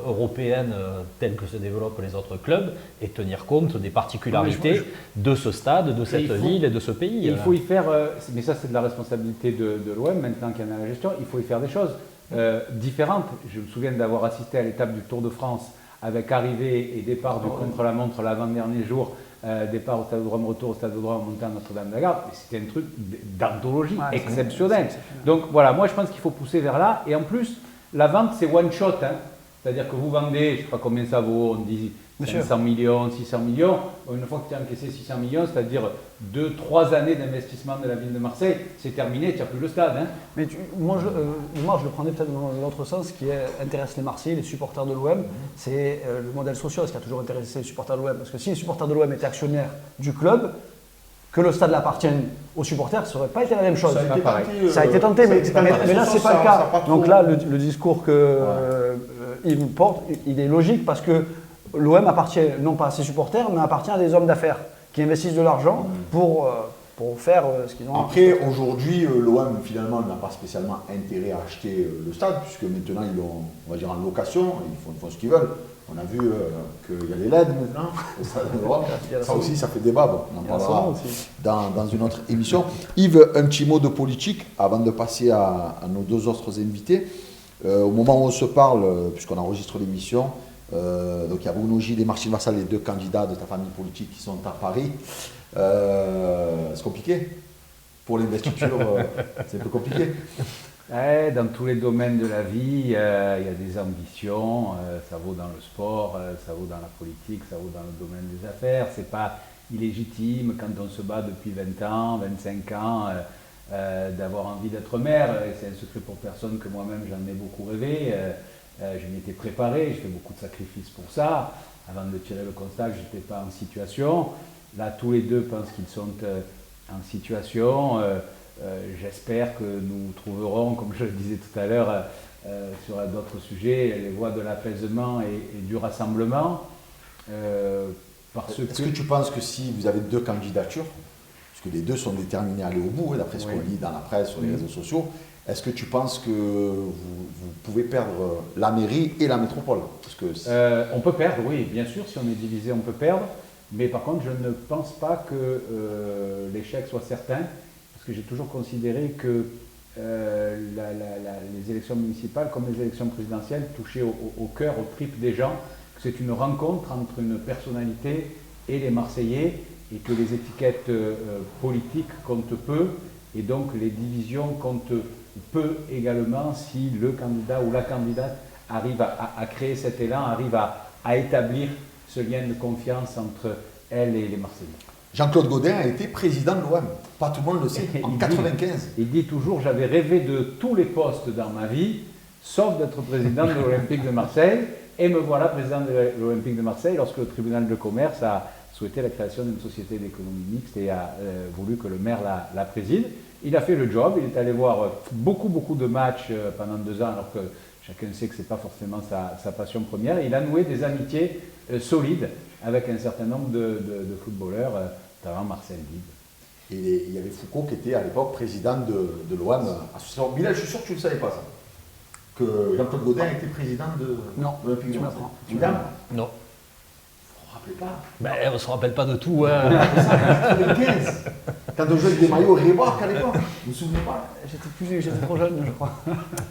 européenne telle que se développent les autres clubs et tenir compte des particularités de ce stade, de cette ville et de ce pays. Il faut y faire, mais ça c'est de la responsabilité de l'OM maintenant qu'il y en a la gestion, il faut y faire des choses différentes. Je me souviens d'avoir assisté à l'étape du Tour de France avec arrivée et départ du contre-la-montre l'avant-dernier jour. Départ au Stade Vélodrome, retour au Stade Vélodrome, monté à Notre-Dame de la Garde, c'était un truc d'anthologie exceptionnel. Donc voilà, moi je pense qu'il faut pousser vers là. Et en plus, la vente c'est one shot. C'est-à-dire que vous vendez, je ne sais pas combien ça vaut, on dit 500 millions, 600 millions. Une fois que tu as encaissé 600 millions, c'est-à-dire 2-3 années d'investissement de la ville de Marseille, c'est terminé, tu n'as plus le stade. Mais moi, je le prenais peut-être dans l'autre sens, ce qui intéresse les Marseillais, les supporters de l'OM, c'est le modèle social, ce qui a toujours intéressé les supporters de l'OM. Parce que si les supporters de l'OM étaient actionnaires du club, que le stade appartienne aux supporters, ça n'aurait pas été la même chose. Ça a été tenté, mais là, ce n'est pas le cas. Donc là, le discours que Yves porte, il est logique parce que l'OM appartient non pas à ses supporters, mais appartient à des hommes d'affaires qui investissent de l'argent pour faire ce qu'ils ont. Après, aujourd'hui, l'OM finalement n'a pas spécialement intérêt à acheter le stade, puisque maintenant ils l'ont, on va dire, en location, ils font ce qu'ils veulent. On a vu qu'il y a les LED maintenant au stade de l'Europe. Ça aussi, ça fait débat. Bon, on en parlera dans une autre émission. Yves, un petit mot de politique avant de passer à nos deux autres invités. Au moment où on se parle, puisqu'on enregistre l'émission, donc il y a Bruno Gilles et Martine Vassal, les deux candidats de ta famille politique qui sont à Paris. C'est compliqué pour l'investiture, c'est un peu compliqué. Dans tous les domaines de la vie, il y a des ambitions, ça vaut dans le sport, ça vaut dans la politique, ça vaut dans le domaine des affaires. C'est pas illégitime quand on se bat depuis 20 ans, 25 ans, d'avoir envie d'être maire. Et c'est un secret pour personne que moi-même j'en ai beaucoup rêvé. Je m'y étais préparé, j'ai fait beaucoup de sacrifices pour ça. Avant de tirer le constat que je n'étais pas en situation. Là, tous les deux pensent qu'ils sont en situation. J'espère que nous trouverons, comme je le disais tout à l'heure, sur d'autres sujets, les voies de l'apaisement et du rassemblement. Est-ce que tu penses que si vous avez deux candidatures, parce que les deux sont déterminés à aller au bout, d'après ce qu'on lit dans la presse, sur les réseaux sociaux, est-ce que tu penses que vous pouvez perdre la mairie et la métropole? Parce que on peut perdre, oui, bien sûr, si on est divisé, on peut perdre. Mais par contre, je ne pense pas que l'échec soit certain, parce que j'ai toujours considéré que les élections municipales, comme les élections présidentielles, touchaient au cœur, aux tripes des gens, que c'est une rencontre entre une personnalité et les Marseillais, et que les étiquettes politiques comptent peu, et donc les divisions comptent peu également si le candidat ou la candidate arrive à créer cet élan, arrive à établir ce lien de confiance entre elle et les Marseillais. Jean-Claude Gaudin a été président de l'OM, pas tout le monde le sait, en 1995. Il dit toujours, j'avais rêvé de tous les postes dans ma vie, sauf d'être président de l'Olympique de Marseille, et me voilà président de l'Olympique de Marseille lorsque le tribunal de commerce a souhaité la création d'une société d'économie mixte et a voulu que le maire la préside. Il a fait le job, il est allé voir beaucoup de matchs pendant 2 ans, alors que chacun sait que ce n'est pas forcément sa passion première. Et il a noué des amitiés solides avec un certain nombre de footballeurs, notamment Marcel Guide. Et il y avait Foucault qui était à l'époque président de l'OM. Bilal, je suis sûr que tu ne le savais pas ça. Que Jean-Claude Gaudin a été président de l'Olympique de Marseille. Bilal ? Non. Vous ne vous rappelez pas? Ben, on ne se rappelle pas de tout. Hein. 1995, quand on jouait avec des maillots Reebok à l'époque, vous ne vous souvenez pas? J'étais trop jeune, je crois.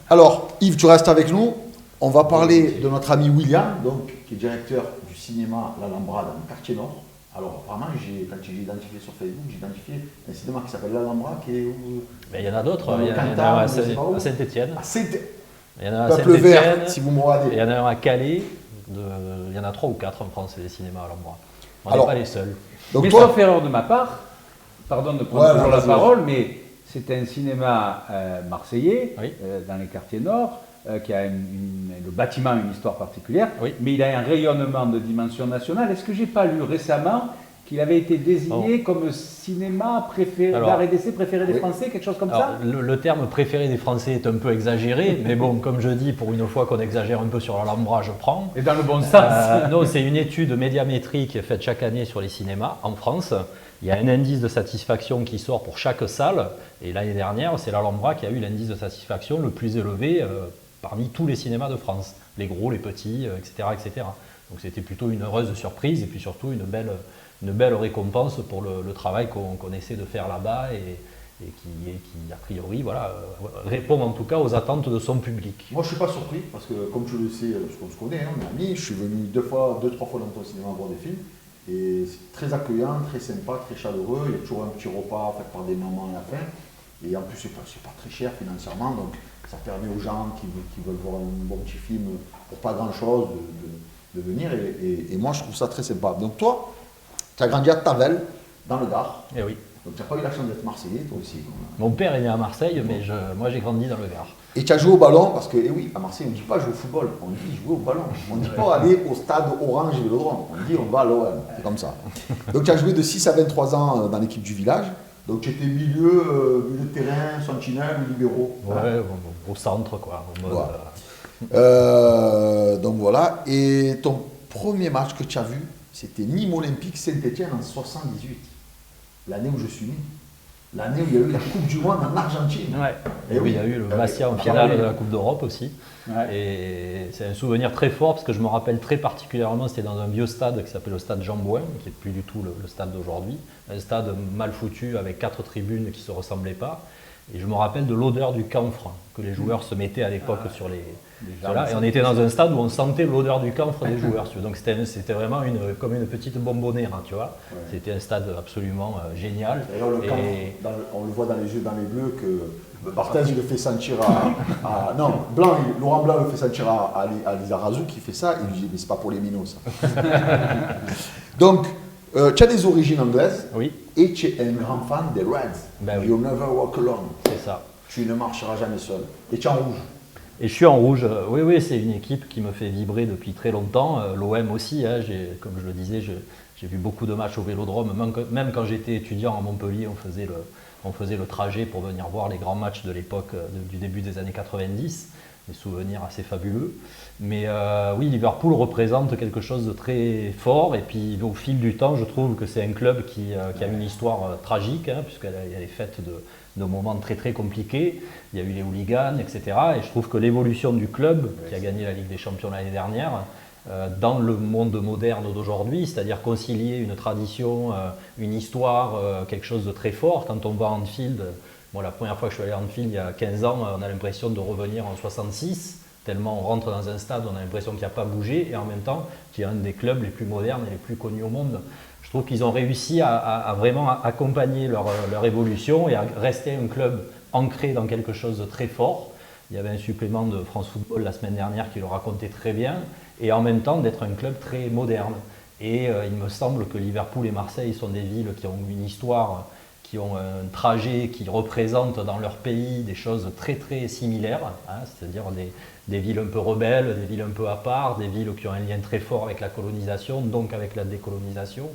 Alors, Yves, tu restes avec nous. On va parler de notre ami William, donc, qui est directeur du cinéma L'Alhambra dans le quartier Nord. Alors, apparemment, quand j'ai identifié sur Facebook, j'ai identifié un cinéma qui s'appelle L'Alhambra, qui est où? Mais il y en a d'autres. Dans Il y en a Cantal, un à je sais pas où. Saint-Étienne. À Saint-Étienne. Il y en a un à Peuple vert, Saint-Étienne. si vous me regardez. Il y en a un à Calais. Il y en a 3 ou 4 en France, c'est des cinémas à l'endroit. On n'est Alors, pas les seuls. Donc mais toi, sauf erreur de ma part, pardon de prendre toujours la parole, mais c'est un cinéma marseillais, Oui. dans les quartiers nord, qui a le bâtiment a une histoire particulière, Oui. mais il a un rayonnement de dimension nationale. Est-ce que j'ai pas lu récemment qu'il avait été désigné comme cinéma d'art et d'essai préféré des Français, quelque chose comme ça? Le terme préféré des Français est un peu exagéré, mais bon, comme je dis, pour une fois qu'on exagère un peu sur l'Alhambra, je prends. Et dans le bon sens. Non, c'est une étude médiamétrique faite chaque année sur les cinémas en France. Il y a un indice de satisfaction qui sort pour chaque salle, et l'année dernière, c'est l'Alhambra qui a eu l'indice de satisfaction le plus élevé parmi tous les cinémas de France, les gros, les petits, etc., etc. Donc c'était plutôt une heureuse surprise, et puis surtout une belle récompense pour le travail qu'on essaie de faire là-bas et qui a priori voilà, répond en tout cas aux attentes de son public. moi je ne suis pas surpris, parce que comme tu le sais, parce qu'on se connaît, hein, on est amis, je suis venu 2-3 fois dans ton cinéma voir des films, et c'est très accueillant, très sympa, très chaleureux, il y a toujours un petit repas fait par des mamans à la fin, et en plus c'est pas très cher financièrement, donc ça permet aux gens qui veulent voir un bon petit film pour pas grand-chose de venir, et moi je trouve ça très sympa. Donc toi, tu as grandi à Tavel, dans le Gard. Et oui. Donc tu n'as pas eu la chance d'être Marseillais, toi aussi. Mon père est né à Marseille, mais moi j'ai grandi dans le Gard. Et tu as joué au ballon, parce que, eh oui, à Marseille, on ne dit pas jouer au football, on dit jouer au ballon. On ne dit pas aller au stade Orange et Vélodrome, on dit on va à l'OM, c'est comme ça. Donc tu as joué de 6 à 23 ans dans l'équipe du village. Donc tu étais milieu de terrain, sentinelle, libéraux. Ouais, au centre quoi. En mode, Voilà. Donc voilà. Et ton premier match que tu as vu, c'était Nîmes Olympique Saint-Étienne en 78. L'année où je suis né. L'année où il y a eu la Coupe du Monde en Argentine. Ouais. Et Et oui. oui, il y a eu le Bastia en Pierre-Henri. finale de la Coupe d'Europe aussi. Ouais. Et c'est un souvenir très fort parce que je me rappelle très particulièrement, c'était dans un vieux stade qui s'appelle le stade Jean Bouin, qui n'est plus du tout le stade d'aujourd'hui. Un stade mal foutu avec 4 tribunes qui ne se ressemblaient pas. Et je me rappelle de l'odeur du camphre que les joueurs se mettaient à l'époque sur les... Voilà. Et on était dans un stade où on sentait l'odeur du camphre des joueurs. Tu vois. Donc c'était vraiment comme une petite bonbonnière, hein, tu vois. Ouais. C'était un stade absolument génial. D'ailleurs, le camp, on le voit dans les yeux, dans les bleus, que Barthez, il le fait sentir non, Laurent Blanc le fait sentir à Lizarazu qui fait ça. Il lui dit, mais c'est pas pour les minots, ça. Donc, tu as des origines anglaises Oui, et tu es un grand fan des Reds. Ben oui. You'll never walk alone. c'est ça. Tu ne marcheras jamais seul. Et tu es en rouge. Et je suis en rouge. Oui, oui, c'est une équipe qui me fait vibrer depuis très longtemps. L'OM aussi, hein, comme je le disais, j'ai vu beaucoup de matchs au Vélodrome. Même quand j'étais étudiant à Montpellier, on faisait le trajet pour venir voir les grands matchs de l'époque, du début des années 90. Des souvenirs assez fabuleux. Mais oui, Liverpool représente quelque chose de très fort. Et puis au fil du temps, je trouve que c'est un club qui a une histoire tragique, hein, puisqu'elle est faite de moments très très compliqués. Il y a eu les hooligans, etc. Et je trouve que l'évolution du club, qui a gagné la Ligue des Champions l'année dernière, dans le monde moderne d'aujourd'hui, c'est-à-dire concilier une tradition, une histoire, quelque chose de très fort. Quand on va à Anfield, moi la première fois que je suis allé à Anfield il y a 15 ans, on a l'impression de revenir en 66, tellement on rentre dans un stade, on a l'impression qu'il n'y a pas bougé, et en même temps qu'il y a un des clubs les plus modernes et les plus connus au monde. Je trouve qu'ils ont réussi à vraiment accompagner leur évolution et à rester un club ancré dans quelque chose de très fort. Il y avait un supplément de France Football la semaine dernière qui le racontait très bien, et en même temps d'être un club très moderne. Et il me semble que Liverpool et Marseille sont des villes qui ont une histoire, qui ont un trajet, qui représentent dans leur pays des choses très très similaires, hein, c'est-à-dire des villes un peu rebelles, des villes un peu à part, des villes qui ont un lien très fort avec la colonisation, donc avec la décolonisation,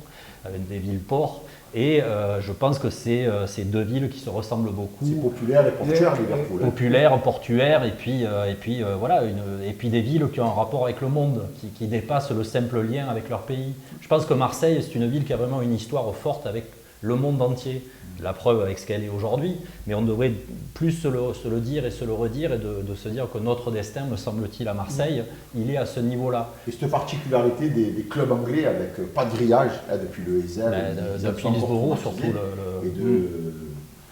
avec des villes-ports. Et je pense que c'est ces deux villes qui se ressemblent beaucoup. C'est populaire et portuaire, Liverpool. Populaire, portuaire, et puis voilà, et puis des villes qui ont un rapport avec le monde, qui dépassent le simple lien avec leur pays. Je pense que Marseille, c'est une ville qui a vraiment une histoire forte avec le monde entier. La preuve avec ce qu'elle est aujourd'hui, mais on devrait plus se le dire et se le redire, et de se dire que notre destin, me semble-t-il, à Marseille, il est à ce niveau-là. Et cette particularité des clubs anglais avec pas de grillage, hein, depuis le Hazel, depuis Lisborough surtout.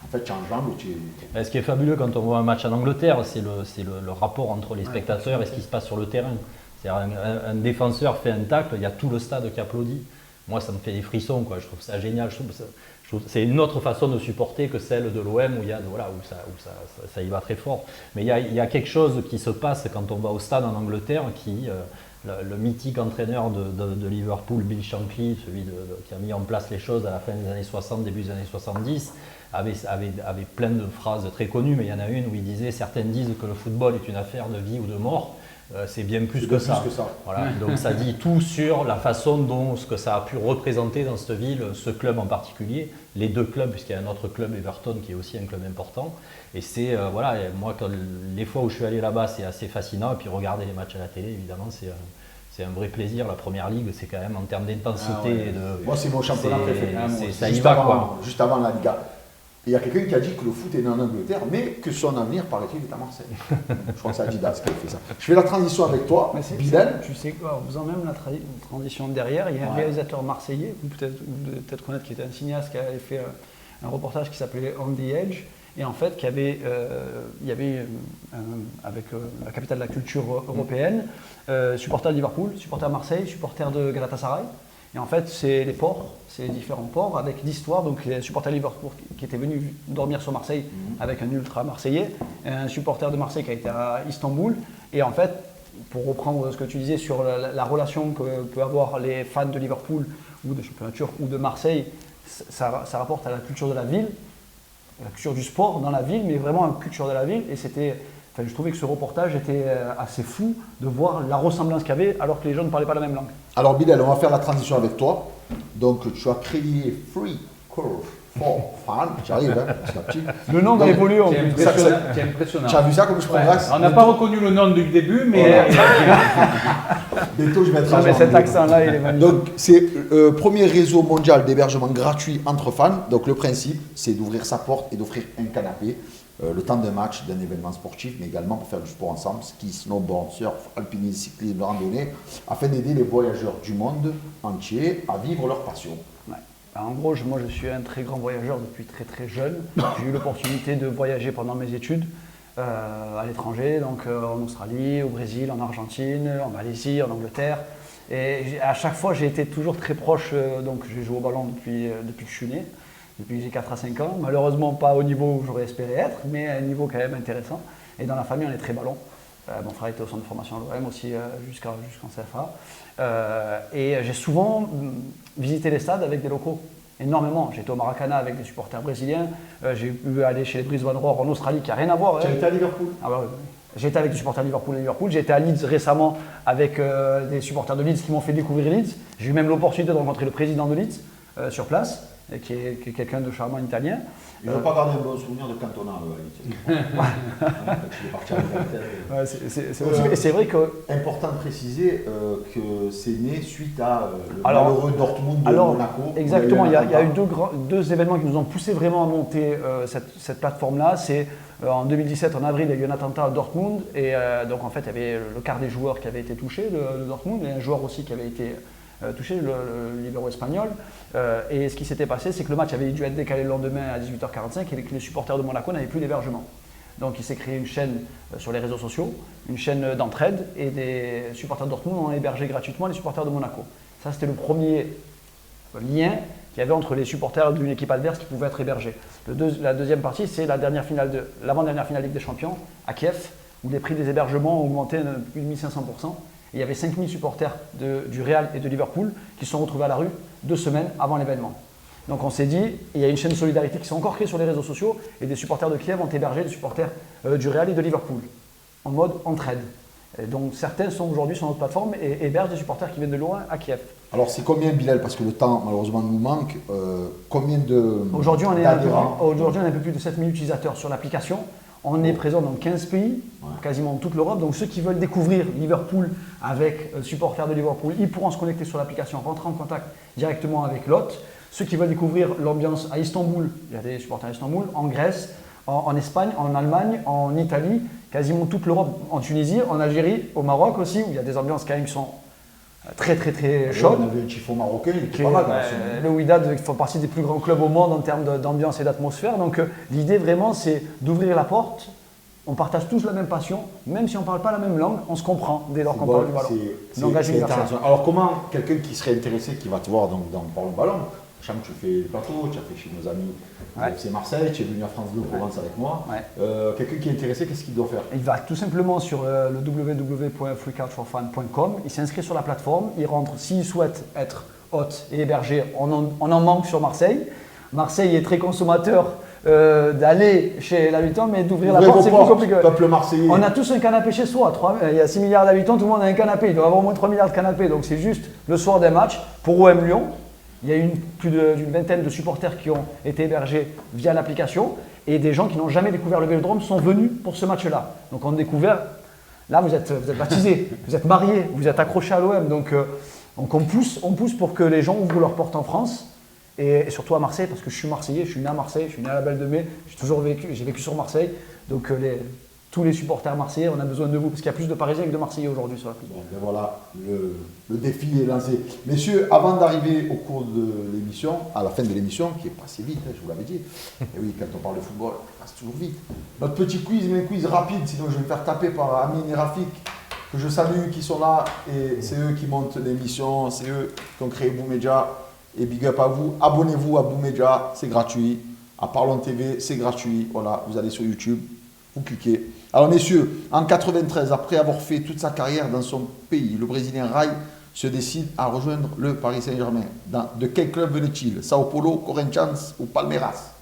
En fait, tu as un genre où tu es... Ce qui est fabuleux quand on voit un match en Angleterre, c'est le rapport entre les spectateurs et ce qui se passe sur le terrain. C'est-à-dire un défenseur fait un tacle, il y a tout le stade qui applaudit. Moi, ça me fait des frissons, quoi. Je trouve ça génial. C'est une autre façon de supporter que celle de l'OM où ça y va très fort. Mais il y a quelque chose qui se passe quand on va au stade en Angleterre le mythique entraîneur de Liverpool, Bill Shankly, celui qui a mis en place les choses à la fin des années 60, début des années 70, avait plein de phrases très connues, mais il y en a une où il disait « Certains disent que le football est une affaire de vie ou de mort ». C'est bien plus que ça. Voilà. Donc ça dit tout sur la façon dont ce que ça a pu représenter dans cette ville, ce club en particulier, les deux clubs, puisqu'il y a un autre club, Everton, qui est aussi un club important. Et c'est, voilà, et moi, les fois où je suis allé là-bas, c'est assez fascinant. Et puis regarder les matchs à la télé, évidemment, c'est un vrai plaisir. La première ligue, c'est quand même en termes d'intensité. Et de... Moi, c'est mon championnat préféré. Ça y va, quoi. Juste avant la Liga. Et il y a quelqu'un qui a dit que le foot est né en Angleterre, mais que son avenir, paraît-il, est à Marseille. Je crois que c'est Adidas qui a fait ça. Je fais la transition avec toi, Bilal. Tu sais quoi, en faisant même la transition derrière, il y a un réalisateur marseillais, vous peut-être connaître, qui était un cinéaste, qui avait fait un reportage qui s'appelait On the Edge, et en fait, il y avait avec la capitale de la culture européenne, supporter de Liverpool, supporter à Marseille, supporter de Galatasaray. Et en fait, c'est les ports, c'est les différents ports avec l'histoire. Donc, les supporters de Liverpool qui étaient venus dormir sur Marseille avec un ultra marseillais, un supporter de Marseille qui a été à Istanbul. Et en fait, pour reprendre ce que tu disais sur la relation que peuvent avoir les fans de Liverpool ou de championnat turc ou de Marseille, ça rapporte à la culture de la ville, la culture du sport dans la ville, mais vraiment la culture de la ville. Et je trouvais que ce reportage était assez fou de voir la ressemblance qu'il y avait alors que les gens ne parlaient pas la même langue. Alors Bilal, on va faire la transition avec toi. Donc tu as créé Free Curve for Fans. J'arrive, hein, petit à petit. Le nom va évoluer en plus. C'est impressionnant. Tu as vu ça comme je progresse? On n'a pas reconnu le nom du début, mais... Bientôt, je mettrai mais cet accent-là, il est magnifique. Donc c'est le premier réseau mondial d'hébergement gratuit entre fans. Donc le principe, c'est d'ouvrir sa porte et d'offrir un canapé. Le temps d'un match, d'un événement sportif, mais également pour faire du sport ensemble, ski, snowboard, surf, alpinisme, cyclisme, randonnée, afin d'aider les voyageurs du monde entier à vivre leur passion. Ouais. En gros, moi je suis un très grand voyageur depuis très très jeune. J'ai eu l'opportunité de voyager pendant mes études à l'étranger, donc en Australie, au Brésil, en Argentine, en Malaisie, en Angleterre. Et à chaque fois, j'ai été toujours très proche, donc j'ai joué au ballon depuis que je suis né. Depuis que j'ai 4 à 5 ans, malheureusement pas au niveau où j'aurais espéré être, mais à un niveau quand même intéressant. Et dans la famille, on est très ballon. Mon frère était au centre de formation à l'OM aussi jusqu'en CFA. Et j'ai souvent visité les stades avec des locaux, énormément. J'étais au Maracana avec des supporters brésiliens. J'ai pu aller chez les Brisbane Roar en Australie, qui n'a rien à voir. Tu as été à Liverpool? Ah bah, J'étais avec des supporters de Liverpool. J'ai été à Leeds récemment avec des supporters de Leeds qui m'ont fait découvrir Leeds. J'ai eu même l'opportunité de rencontrer le président de Leeds sur place, qui est quelqu'un de charmant italien. Ils n'ont pas gardé un bon souvenir de Cantona. Quand il est parti à l'Angleterre. Et c'est vrai que. Important de préciser que c'est né suite à le malheureux Dortmund de Monaco. Exactement, il y a eu deux événements qui nous ont poussé vraiment à monter cette plateforme-là. C'est en 2017, en avril, il y a eu un attentat à Dortmund. Et donc en fait, il y avait le quart des joueurs qui avaient été touchés de Dortmund et un joueur aussi qui avait été touché, le libéro espagnol. Et ce qui s'était passé, c'est que le match avait dû être décalé le lendemain à 18h45 et que les supporters de Monaco n'avaient plus d'hébergement. Donc il s'est créé une chaîne sur les réseaux sociaux, une chaîne d'entraide, et des supporters de Dortmund ont hébergé gratuitement les supporters de Monaco. Ça, c'était le premier lien qu'il y avait entre les supporters d'une équipe adverse qui pouvaient être hébergés. La deuxième partie, c'est l'avant-dernière finale Ligue des Champions à Kiev, où les prix des hébergements ont augmenté de plus de 1500%. Et il y avait 5000 supporters du Real et de Liverpool qui se sont retrouvés à la rue 2 semaines avant l'événement. Donc on s'est dit, il y a une chaîne de solidarité qui s'est encore créée sur les réseaux sociaux et des supporters de Kiev ont hébergé des supporters du Real et de Liverpool en mode entraide. Et donc certains sont aujourd'hui sur notre plateforme et hébergent des supporters qui viennent de loin à Kiev. Alors c'est combien, Bilal, parce que le temps malheureusement nous manque, combien de Aujourd'hui on est un peu plus de 7000 utilisateurs sur l'application. On est présent dans 15 pays, quasiment toute l'Europe. Donc ceux qui veulent découvrir Liverpool avec supporters de Liverpool, ils pourront se connecter sur l'application, rentrer en contact directement avec l'hôte. Ceux qui veulent découvrir l'ambiance à Istanbul, il y a des supporters à Istanbul, en Grèce, en Espagne, en Allemagne, en Italie, quasiment toute l'Europe, en Tunisie, en Algérie, au Maroc aussi, où il y a des ambiances quand même qui sont très chaudes. On avait un tifo marocain, il était pas mal. Le Wydad fait partie des plus grands clubs au monde en termes d'ambiance et d'atmosphère. Donc l'idée vraiment, c'est d'ouvrir la porte. On partage tous la même passion, même si on ne parle pas la même langue, on se comprend dès lors qu'on parle du ballon. C'est intéressant. Alors comment quelqu'un qui serait intéressé, qui va te voir dans Parle Ballon, sachant que tu fais le plateau, tu as fait chez nos amis FC Marseille, tu es venu à France Bleu Provence avec moi, quelqu'un qui est intéressé, qu'est-ce qu'il doit faire? Il va tout simplement sur le www.freecouchforfan.com, il s'inscrit sur la plateforme, il rentre, s'il souhaite être hôte et hébergé, on en manque sur Marseille. Marseille est très consommateur d'aller chez l'habitant, mais d'ouvrir la porte, c'est plus compliqué. Peuple marseillais. On a tous un canapé chez soi. Il y a 6 milliards d'habitants, tout le monde a un canapé. Il doit y avoir au moins 3 milliards de canapés. Donc c'est juste le soir d'un match pour OM Lyon. Il y a plus d'une vingtaine de supporters qui ont été hébergés via l'application. Et des gens qui n'ont jamais découvert le Vélodrome sont venus pour ce match-là. Donc on a découvert, là vous êtes baptisés, vous êtes mariés, vous êtes accrochés à l'OM. Donc on pousse pour que les gens ouvrent leurs portes en France. Et surtout à Marseille, parce que je suis Marseillais, je suis né à Marseille, je suis né à la Belle de Mai, j'ai vécu sur Marseille. Donc tous les supporters marseillais, on a besoin de vous, parce qu'il y a plus de Parisiens que de Marseillais aujourd'hui sur la piste. Bon, ben voilà, le défi est lancé. Messieurs, avant d'arriver au cours de l'émission, à la fin de l'émission, qui est passé vite, je vous l'avais dit, et oui, quand on parle de football, ça passe toujours vite. Notre petit quiz, mais un quiz rapide, sinon je vais me faire taper par Amine et Rafik, que je salue, qui sont là, et c'est eux qui montent l'émission, c'est eux qui ont créé Boumedia. Et big up à vous, abonnez-vous à Boumedia, c'est gratuit. À Parlons TV, c'est gratuit. Voilà, vous allez sur YouTube, vous cliquez. Alors messieurs, en 93, après avoir fait toute sa carrière dans son pays, le Brésilien Rai se décide à rejoindre le Paris Saint-Germain. De quel club venait-il? Sao Paulo, Corinthians ou Palmeiras?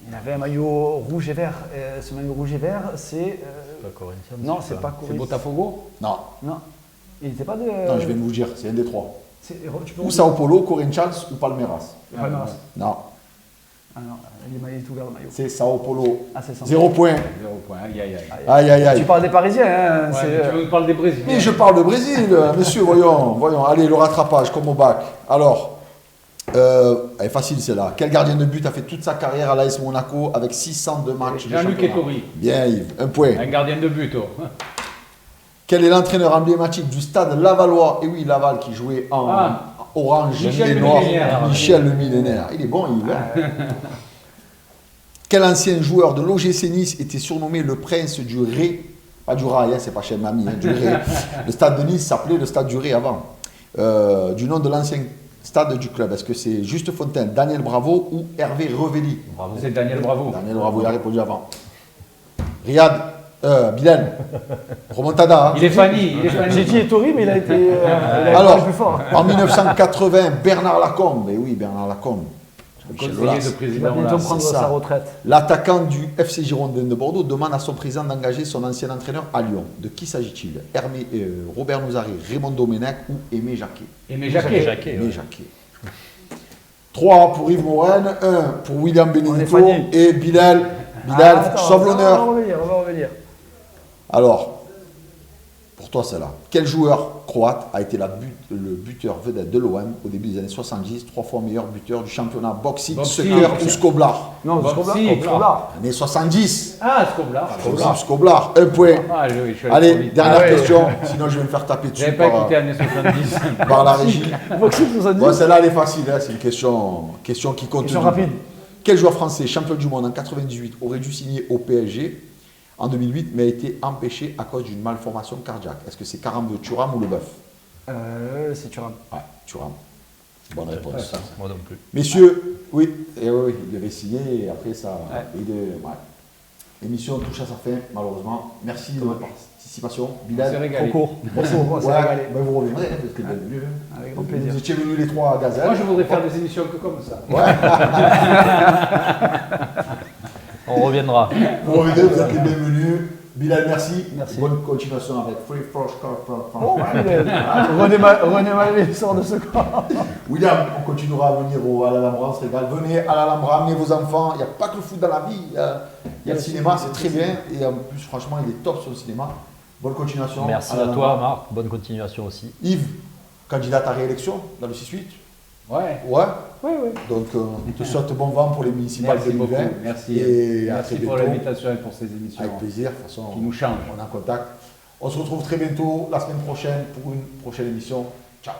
Il avait un maillot rouge et vert. Ce maillot rouge et vert, c'est... pas Corinthians. Non, c'est pas Corinthians. C'est Botafogo? Non. Non. Il n'était pas de... Non, je vais vous dire, c'est un des trois. Ou ça Sao Paulo, Corinthians ou Palmeiras. Palmeiras. Non. Ah non, il est tout vert le maillot. C'est Sao Paulo. Ah, c'est ça. 0 point. 0 point, aïe aïe aïe. Aïe aïe aïe. Tu parles des Parisiens, hein? Ouais, tu parles des Brésiliens. Mais je parle de Brésil, monsieur, voyons. Allez, le rattrapage, comme au bac. Alors, elle est facile celle-là. Quel gardien de but a fait toute sa carrière à l'AS Monaco avec 602 matchs de Jean-Luc championnat? Ettori. Bien Yves, 1 point. Un gardien de but, oh. Quel est l'entraîneur emblématique du stade Lavallois? Et oui, Laval qui jouait en orange Michel et le noir. millénaire. Michel le millénaire. Il est bon, Yves. Hein. Quel ancien joueur de l'OGC Nice était surnommé le prince du Ré? Pas du Rail, hein, c'est pas chez Mamie, hein, du Ré. Le stade de Nice s'appelait le stade du Ré avant. Du nom de l'ancien stade du club. Est-ce que c'est Juste Fontaine, Daniel Bravo ou Hervé Revelli? Bravo. C'est Daniel Bravo. Daniel Bravo, il a répondu avant. Riyad, Bilal, remontada. Hein. Il est Fanny. J'ai dit Ettori, mais il a été Alors, plus fort. en 1980, Bernard Lacombe, et oui, Bernard Lacombe, Michel conseiller Aulas. de Il va président bientôt Aulas. prendre c'est ça. sa retraite. L'attaquant du FC Girondins de Bordeaux demande à son président d'engager son ancien entraîneur à Lyon. De qui s'agit-il? Robert Nouzari, Raymond Domenech ou Aimé Jacquet? Aimé Jacquet. Jacquet, Aimé ouais. Jacquet. 3 pour Yves Moren, 1 pour William Benedetto Fanny. et Bilal. Bilal, Ah, attends, sauve l'honneur. On va revenir. Alors, pour toi, celle-là. Quel joueur croate a été le buteur vedette de l'OM au début des années 70, 3 fois meilleur buteur du championnat boxing, Boxing. soccer ou Skoblar? Non, Bon, Skoblar. si, Skoblar. Années 70. Ah, Skoblar. Joseph Skoblar, 1 point. Ah, je suis allé trop Allez, vite. dernière Ah ouais. question, sinon je vais me faire taper dessus J'avais pas par, quitté années 70. par la régie. Boxing 70. Bon, celle-là, elle est facile, hein, c'est une question qui compte. Question double. rapide. Quel joueur français, champion du monde en 98, aurait dû signer au PSG en 2008, mais a été empêché à cause d'une malformation cardiaque? Est-ce que c'est Karambeu, Thuram ou Leboeuf? C'est Thuram. Ouais, Thuram. Bonne réponse. Moi non plus. Messieurs, oui, il devait signer et après ça. Ouais. Ouais. L'émission touche à sa fin, malheureusement. Merci de votre participation. On s'est Bilal, régalé. Trop court. On s'est ouais, régalé. ben vous reviendrez, hein, parce que vous êtes venus, hein. Avec grand plaisir. Vous étiez venus les trois à Gazelle. Moi, je voudrais faire des émissions que comme ça. On reviendra. Vous revenez, vous êtes les bienvenus. Bilal, merci. Merci. Bonne continuation avec Free Frosh Corporate. Oh, René Malvé sort de ce corps. William, on continuera à venir à l'Alhambra, on se régale. Venez à l'Alhambra, amenez vos enfants. Il n'y a pas que le foot dans la vie. Il y a le cinéma, c'est très bien. Et en plus, franchement, il est top sur le cinéma. Bonne continuation. Merci à l'Alhambra. toi, Marc. Bonne continuation aussi. Yves, candidat à réélection dans le 6-8. Ouais. Ouais. Oui, oui. Donc, on te souhaite bon vent pour les municipales Merci 2020. beaucoup. Merci. Et à Merci très pour bientôt. l'invitation et pour ces émissions Avec plaisir. De toute façon, qui nous changent. on est en contact. On se retrouve très bientôt la semaine prochaine pour une prochaine émission. Ciao.